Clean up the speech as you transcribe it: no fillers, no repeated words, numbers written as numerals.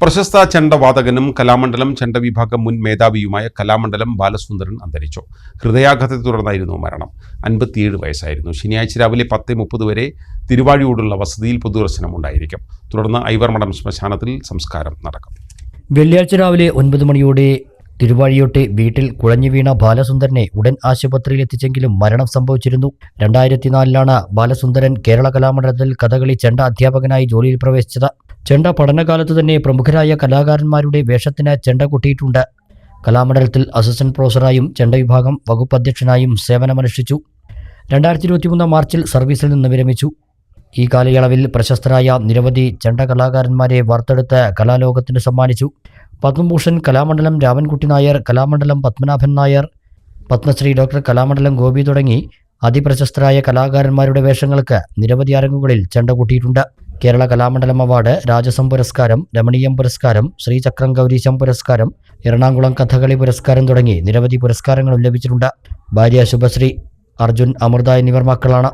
പ്രശസ്ത ചെണ്ടവാദകനും കലാമണ്ഡലം ചെണ്ടവിഭാഗം മുൻ മേധാവിയുമായ കലാമണ്ഡലം ബാലസുന്ദരൻ അന്തരിച്ചു. ഹൃദയാഘാതത്തെ തുടർന്നായിരുന്നു മരണം. 57 വയസ്സായിരുന്നു. ശനിയാഴ്ച രാവിലെ 10:30 വരെ തിരുവാഴിയോടുള്ള വസതിയിൽ പൊതുദർശനം ഉണ്ടായിരിക്കും. തുടർന്ന് ഐവർമഠം ശ്മശാനത്തിൽ സംസ്കാരം നടക്കും. വെള്ളിയാഴ്ച രാവിലെ 9 മണിയോടെ തിരുവാഴിയോട്ടെ വീട്ടിൽ കുഴഞ്ഞു വീണ ബാലസുന്ദരനെ ഉടൻ ആശുപത്രിയിൽ എത്തിച്ചെങ്കിലും മരണം സംഭവിച്ചിരുന്നു. 2004 ബാലസുന്ദരൻ കേരള കലാമണ്ഡലത്തിൽ കഥകളി ചെണ്ട അധ്യാപകനായി ജോലിയിൽ പ്രവേശിച്ചത്. ചെണ്ട പഠനകാലത്ത് തന്നെ പ്രമുഖരായ കലാകാരന്മാരുടെ വേഷത്തിന് ചെണ്ട കൊട്ടിയിട്ടുണ്ട്. കലാമണ്ഡലത്തിൽ അസിസ്റ്റന്റ് പ്രൊഫസറായും ചെണ്ട വിഭാഗം വകുപ്പ് അധ്യക്ഷനായും സേവനമനുഷ്ഠിച്ചു. 2023 മാർച്ചിൽ സർവീസിൽ നിന്ന് വിരമിച്ചു. ഈ കാലയളവിൽ പ്രശസ്തരായ നിരവധി ചെണ്ട കലാകാരന്മാരെ വാർത്തെടുത്ത് കലാലോകത്തിന് സമ്മാനിച്ചു. പത്മഭൂഷൺ കലാമണ്ഡലം രാമൻകുട്ടി നായർ, കലാമണ്ഡലം പത്മനാഭൻ നായർ, പത്മശ്രീ ഡോക്ടർ കലാമണ്ഡലം ഗോപി തുടങ്ങി അതിപ്രശസ്തരായ കലാകാരന്മാരുടെ വേഷങ്ങൾക്ക് നിരവധി അരങ്ങുകളിൽ ചെണ്ട കൊട്ടിയിട്ടുണ്ട്. കേരള കലാമണ്ഡലം അവാർഡ്, രാജസം പുരസ്കാരം, രമണീയം പുരസ്കാരം, ശ്രീചക്രം ഗൗരീശം പുരസ്കാരം, എറണാകുളം കഥകളി പുരസ്കാരം തുടങ്ങി നിരവധി പുരസ്കാരങ്ങളും ലഭിച്ചിട്ടുണ്ട്. ഭാര്യ ശുഭശ്രീ, അർജുൻ, അമൃത എന്നിവർ മക്കളാണ്.